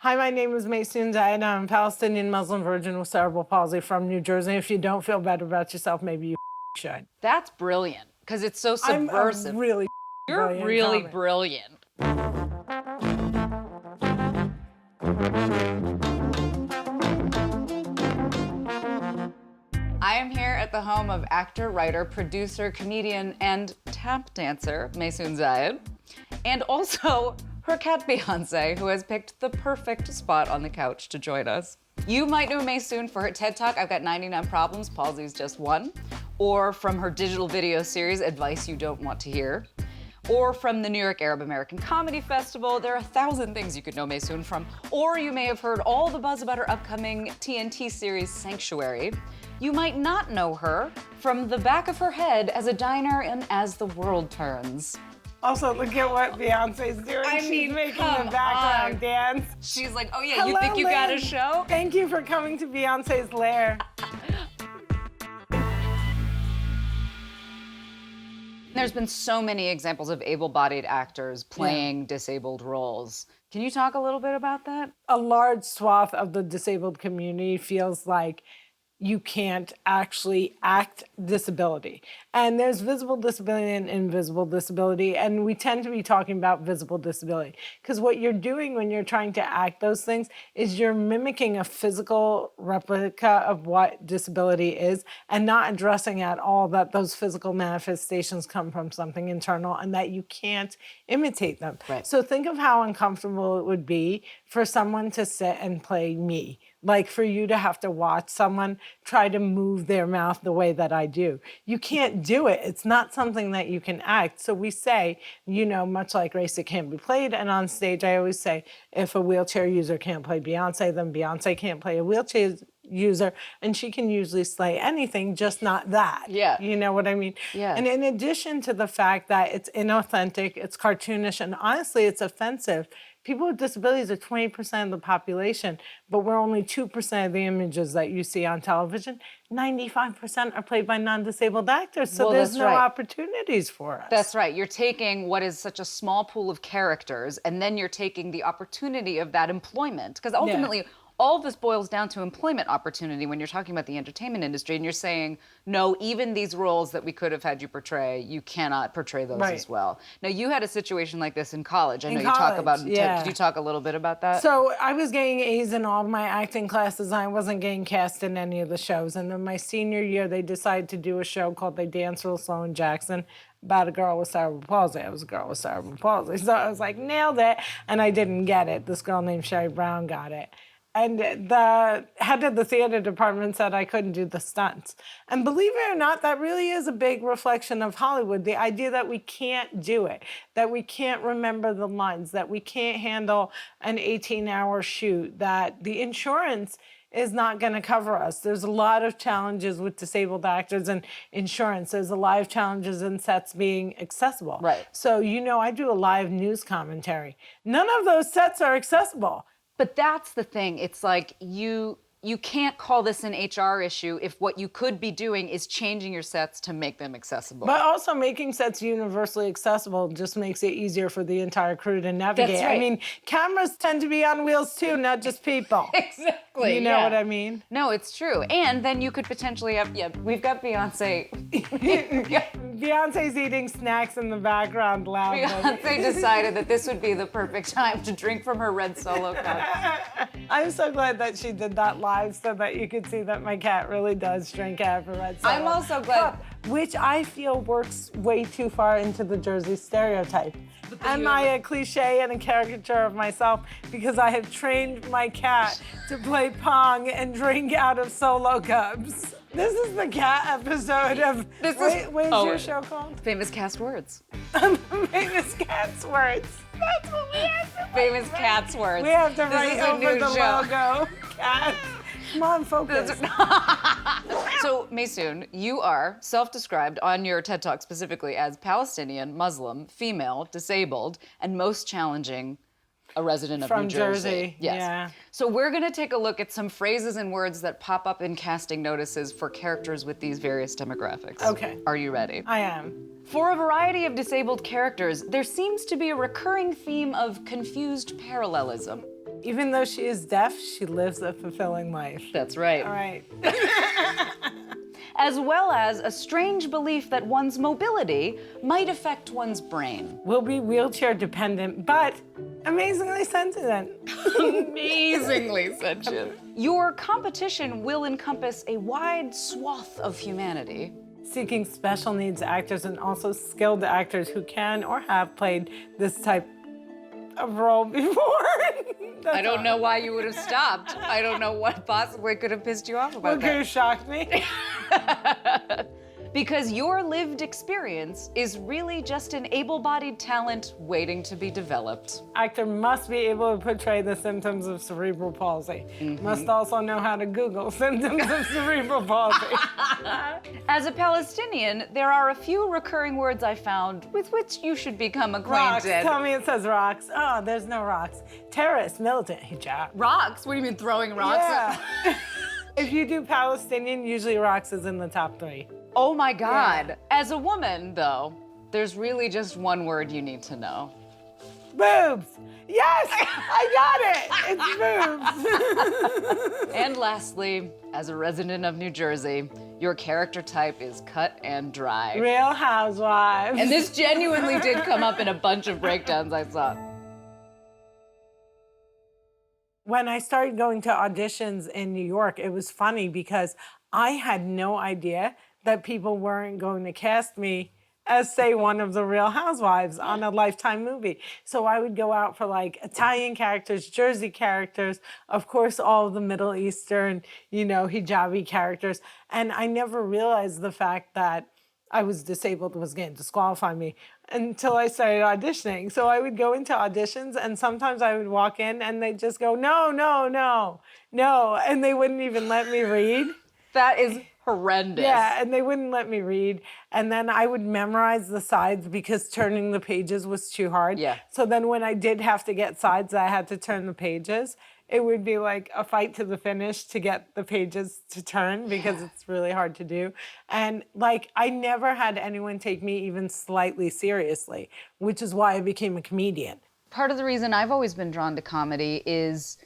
Hi, my name is Maysoon Zayed. I'm a Palestinian Muslim virgin with cerebral palsy from New Jersey. If you don't feel better about yourself, maybe you should. That's brilliant, because it's so I'm a subversive. really You're brilliant really comic. brilliant. I am here at the home of actor, writer, producer, comedian, and tap dancer, Maysoon Zayed, and also her cat Beyonce, who has picked the perfect spot on the couch to join us. You might know Maysoon for her TED Talk, I've Got 99 Problems, Palsy's Just One, or from her digital video series, Advice You Don't Want to Hear, or from the New York Arab American Comedy Festival. There are 1,000 things you could know Maysoon from. Or you may have heard all the buzz about her upcoming TNT series, Sanctuary. You might not know her from the back of her head as a diner in As the World Turns. Also, look at what Beyonce's doing. She's making come the background on. dance. She's like, oh yeah, Hello, you think you got a Liz. show? Thank you for coming to Beyonce's lair. There's been so many examples of able-bodied actors playing disabled roles. Can you talk a little bit about that? A large swath of the disabled community feels like you can't actually act disability. And there's visible disability and invisible disability, and we tend to be talking about visible disability because what you're doing when you're trying to act those things is you're mimicking a physical replica of what disability is and not addressing at all that those physical manifestations come from something internal and that you can't imitate them. Right. So think of how uncomfortable it would be for someone to sit and play me. Like for you to have to watch someone try to move their mouth the way that I do. You can't do it. It's not something that you can act. So we say, you know, much like race, it can't be played. And on stage, I always say, if a wheelchair user can't play Beyonce, then Beyonce can't play a wheelchair user. And she can usually slay anything, just not that. Yeah. You know what I mean? Yeah. And in addition to the fact that it's inauthentic, it's cartoonish, and honestly, it's offensive. People with disabilities are 20% of the population, but we're only 2% of the images that you see on television. 95% are played by non-disabled actors, so Well, there's that's no right. opportunities for us. That's right. You're taking what is such a small pool of characters, and then you're taking the opportunity of that employment. Because ultimately, all of this boils down to employment opportunity when you're talking about the entertainment industry, and you're saying, no, even these roles that we could have had you portray, you cannot portray those as well. Now, you had a situation like this in college. I know you talk about, could you talk a little bit about that? So I was getting A's in all of my acting classes. I wasn't getting cast in any of the shows. And then my senior year, they decided to do a show called They Dance Real Slow in Jackson about a girl with cerebral palsy. I was a girl with cerebral palsy. So I was like, nailed it. And I didn't get it. This girl named Sherry Brown got it. And the head of the theater department said I couldn't do the stunts. And believe it or not, that really is a big reflection of Hollywood. The idea that we can't do it, that we can't remember the lines, that we can't handle an 18-hour shoot, that the insurance is not going to cover us. There's a lot of challenges with disabled actors and insurance. There's a lot of challenges in sets being accessible. Right. So, you know, I do a live news commentary. None of those sets are accessible. But that's the thing. It's like you can't call this an HR issue if what you could be doing is changing your sets to make them accessible. But also making sets universally accessible just makes it easier for the entire crew to navigate. That's right. I mean, cameras tend to be on wheels too, not just people. Exactly. You know what I mean? No, it's true. And then you could potentially have, we've got Beyonce. Beyonce's eating snacks in the background loudly. Beyonce decided that this would be the perfect time to drink from her red Solo cup. I'm so glad that she did that live so that you could see that my cat really does drink out of a red Solo I'm also glad. cup, which I feel works way too far into the Jersey stereotype. Am I a cliche and a caricature of myself because I have trained my cat to play Pong and drink out of Solo cups? This is the cat episode of, what is your show called? Famous Cast Words. Famous Cat's Words. That's what we have to Famous Cats Words. We have to This write is a over new the show. logo. Cat. Come on, focus. So, Maysoon, you are self-described on your TED Talk specifically as Palestinian, Muslim, female, disabled, and most challenging, a resident of From New Jersey. Jersey, Yes. yeah. So we're gonna take a look at some phrases and words that pop up in casting notices for characters with these various demographics. Okay. Are you ready? I am. For a variety of disabled characters, there seems to be a recurring theme of confused parallelism. Even though she is deaf, she lives a fulfilling life. That's right. All right. As well as a strange belief that one's mobility might affect one's brain. We'll be wheelchair dependent, but amazingly sentient. Amazingly sentient. Your competition will encompass a wide swath of humanity. Seeking special needs actors and also skilled actors who can or have played this type of role before. I don't know why you would have stopped. I don't know what possibly could have pissed you off about What could have shocked me? Because your lived experience is really just an able-bodied talent waiting to be developed. Actor must be able to portray the symptoms of cerebral palsy. Must also know how to Google symptoms of cerebral palsy. As a Palestinian, there are a few recurring words I found with which you should become Rocks. acquainted. Tell me it says rocks. Oh, there's no rocks. Terrorist, militant, hijab. Rocks? What do you mean throwing rocks? Yeah. If you do Palestinian, usually rocks is in the top 3. Oh my God. As a woman, though, there's really just one word you need to know. Boobs. Yes, I got it. It's boobs. And lastly, as a resident of New Jersey, your character type is cut and dry. Real Housewives. And this genuinely did come up in a bunch of breakdowns I saw. When I started going to auditions in New York, it was funny because I had no idea that people weren't going to cast me as, say, one of the Real Housewives on a Lifetime movie. So I would go out for like Italian characters, Jersey characters, of course, all of the Middle Eastern, hijabi characters. And I never realized the fact that I was disabled was going to disqualify me until I started auditioning. So I would go into auditions and sometimes I would walk in and they'd just go, no, no, no, no. And they wouldn't even let me read. That is horrendous. Yeah, and they wouldn't let me read. And then I would memorize the sides because turning the pages was too hard. Yeah. So then when I did have to get sides, I had to turn the pages. It would be like a fight to the finish to get the pages to turn because it's really hard to do. And I never had anyone take me even slightly seriously, which is why I became a comedian. Part of the reason I've always been drawn to comedy is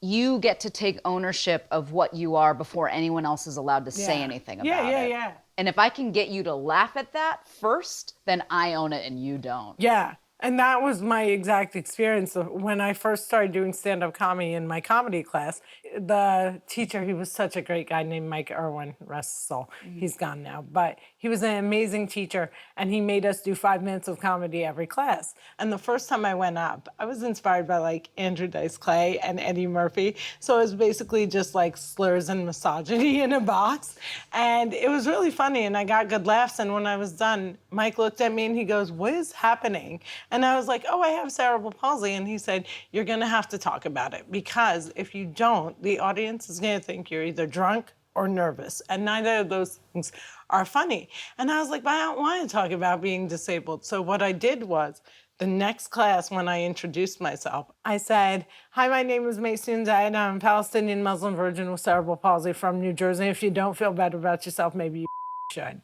you get to take ownership of what you are before anyone else is allowed to say anything about it. Yeah. And if I can get you to laugh at that first, then I own it and you don't. Yeah. And that was my exact experience when I first started doing stand-up comedy in my comedy class. The teacher, he was such a great guy named Mike Irwin, rest his soul. He's gone now. But he was an amazing teacher, and he made us do 5 minutes of comedy every class. And the first time I went up, I was inspired by Andrew Dice Clay and Eddie Murphy. So it was basically just slurs and misogyny in a box. And it was really funny, and I got good laughs. And when I was done, Mike looked at me and he goes, "What is happening?" And I was like, "Oh, I have cerebral palsy." And he said, "You're going to have to talk about it because if you don't, the audience is going to think you're either drunk or nervous. And neither of those things are funny." And I was like, "But I don't want to talk about being disabled." So what I did was, the next class when I introduced myself, I said, "Hi, my name is Maysoon Zayed. I'm a Palestinian Muslim virgin with cerebral palsy from New Jersey. If you don't feel better about yourself, maybe you should."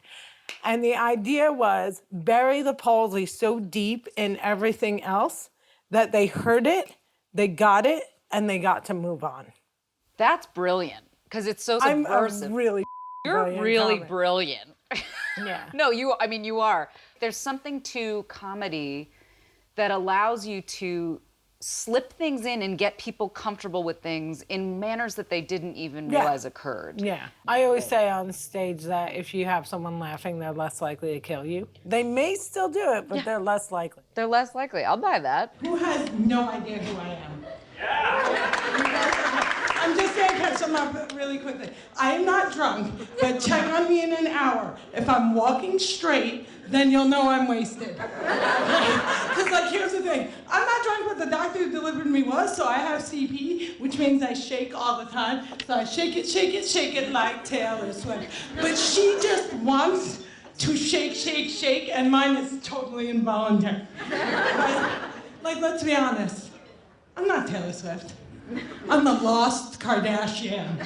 And the idea was bury the palsy so deep in everything else that they heard it, they got it, and they got to move on. That's brilliant because it's so I'm subversive. a really You're brilliant really comic. brilliant. Yeah. No, you are. There's something to comedy that allows you to slip things in and get people comfortable with things in manners that they didn't even realize occurred. Yeah. I always say on stage that if you have someone laughing, they're less likely to kill you. They may still do it, but they're less likely. They're less likely. I'll buy that. Who has no idea who I am? I'm just going to catch them up really quickly. I am not drunk, but check on me in an hour. If I'm walking straight, then you'll know I'm wasted. Because, here's the thing. I'm not drunk, but the doctor who delivered me was, so I have CP, which means I shake all the time. So I shake it like Taylor Swift. But she just wants to shake, and mine is totally involuntary. Let's be honest. I'm not Taylor Swift. I'm the lost Kardashian.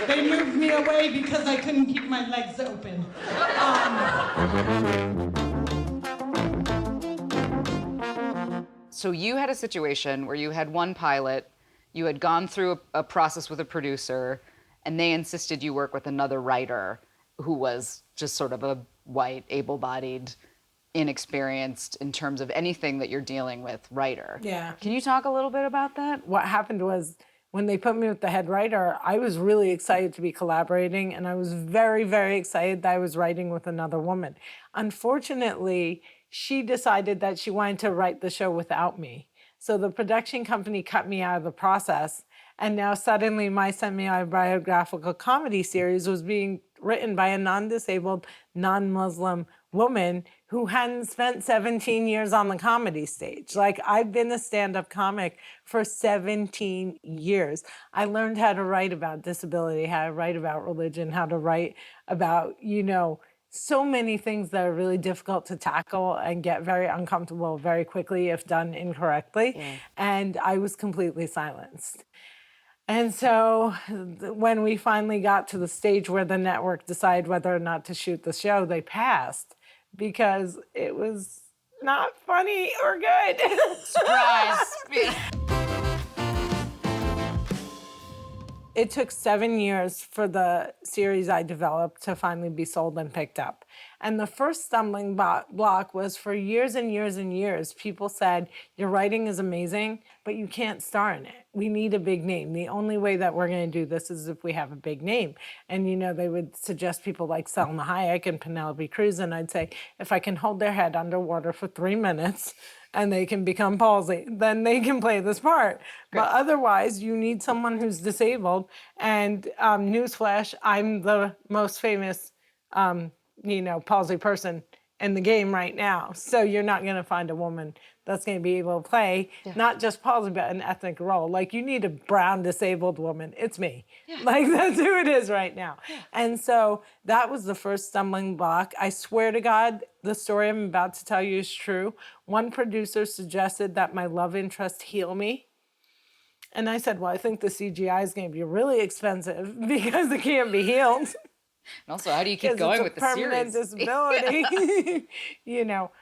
They moved me away because I couldn't keep my legs open. So you had a situation where you had one pilot, you had gone through a process with a producer, and they insisted you work with another writer who was just sort of a white, able-bodied, inexperienced in terms of anything that you're dealing with writer. Yeah. Can you talk a little bit about that? What happened was when they put me with the head writer, I was really excited to be collaborating, and I was very, very excited that I was writing with another woman. Unfortunately, she decided that she wanted to write the show without me. So the production company cut me out of the process, and now suddenly my semi-biographical comedy series was being written by a non-disabled, non-Muslim woman who hadn't spent 17 years on the comedy stage. Like, I've been a stand-up comic for 17 years. I learned how to write about disability, how to write about religion, how to write about, so many things that are really difficult to tackle and get very uncomfortable very quickly if done incorrectly. Yeah. And I was completely silenced. And so when we finally got to the stage where the network decided whether or not to shoot the show, they passed because it was not funny or good. Surprise. It took 7 years for the series I developed to finally be sold and picked up. And the first stumbling block was for years and years and years, people said, your writing is amazing, but you can't star in it. We need a big name. The only way that we're going to do this is if we have a big name. And, they would suggest people like Selma Hayek and Penelope Cruz. And I'd say, if I can hold their head underwater for 3 minutes, and they can become palsy, then they can play this part. Great. But otherwise, you need someone who's disabled. And newsflash, I'm the most famous, palsy person in the game right now. So you're not going to find a woman that's going to be able to play not just palsy, but an ethnic role. Like, you need a brown disabled woman. It's me. Yeah. Like, that's who it is right now. Yeah. And so that was the first stumbling block. I swear to God, the story I'm about to tell you is true. One producer suggested that my love interest heal me. And I said, well, I think the CGI is going to be really expensive because it can't be healed. And also, how do you keep going with the series? Permanent disability,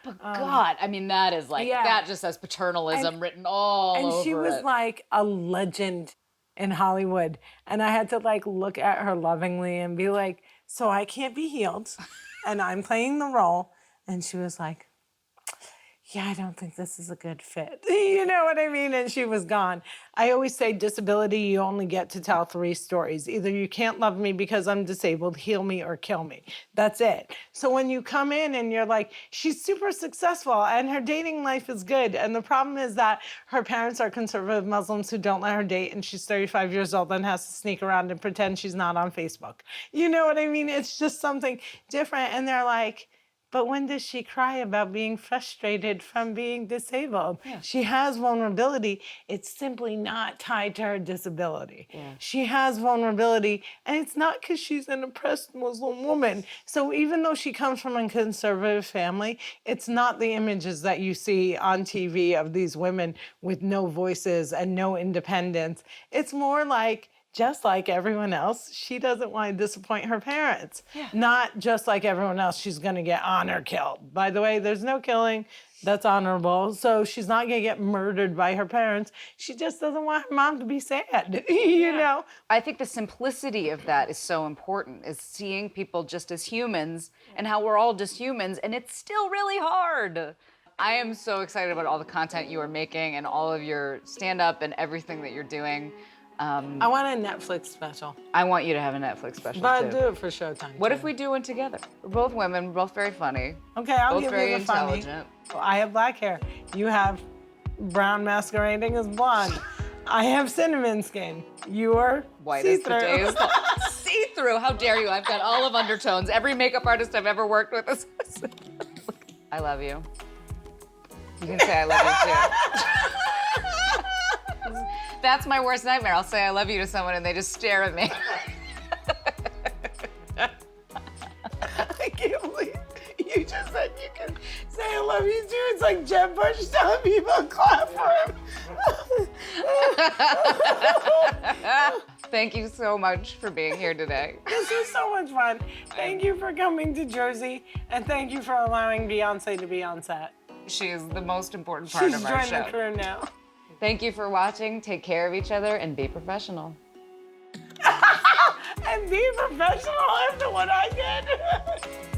But God, I mean, that is like, that just has paternalism written all over it. And she was like a legend in Hollywood. And I had to look at her lovingly and be like, so I can't be healed and I'm playing the role. And she was like, yeah, I don't think this is a good fit. You know what I mean? And she was gone. I always say disability, you only get to tell 3 stories. Either you can't love me because I'm disabled, heal me, or kill me. That's it. So when you come in and you're like, she's super successful and her dating life is good. And the problem is that her parents are conservative Muslims who don't let her date, and she's 35 years old and has to sneak around and pretend she's not on Facebook. You know what I mean? It's just something different. And they're like, but when does she cry about being frustrated from being disabled? Yeah. She has vulnerability. It's simply not tied to her disability. Yeah. She has vulnerability, and it's not because she's an oppressed Muslim woman. So even though she comes from a conservative family, it's not the images that you see on TV of these women with no voices and no independence. It's more like, just like everyone else, she doesn't want to disappoint her parents. Yeah. Not just like everyone else, she's going to get honor killed. By the way, there's no killing that's honorable. So she's not going to get murdered by her parents. She just doesn't want her mom to be sad, you know? I think the simplicity of that is so important, is seeing people just as humans and how we're all just humans, and it's still really hard. I am so excited about all the content you are making and all of your stand-up and everything that you're doing. I want a Netflix special. I want you to have a Netflix special, but too. I'll do it for Showtime. What if we do one together? We're both women, we're both very funny. Okay, I'll both give very you the funny. intelligent. Well, I have black hair. You have brown masquerading as blonde. I have cinnamon skin. You are white as the day is long. See-through, how dare you? I've got olive undertones. Every makeup artist I've ever worked with is... I love you. You can say I love you, too. That's my worst nightmare. I'll say I love you to someone and they just stare at me. I can't believe you just said you can say I love you too. It's like Jeb Bush telling people to clap for him. Thank you so much for being here today. This was so much fun. Thank you for coming to Jersey, and thank you for allowing Beyonce to be on set. She is the most important part She's of our joined the show. crew now. Thank you for watching. Take care of each other and be professional. And be professional after what I did.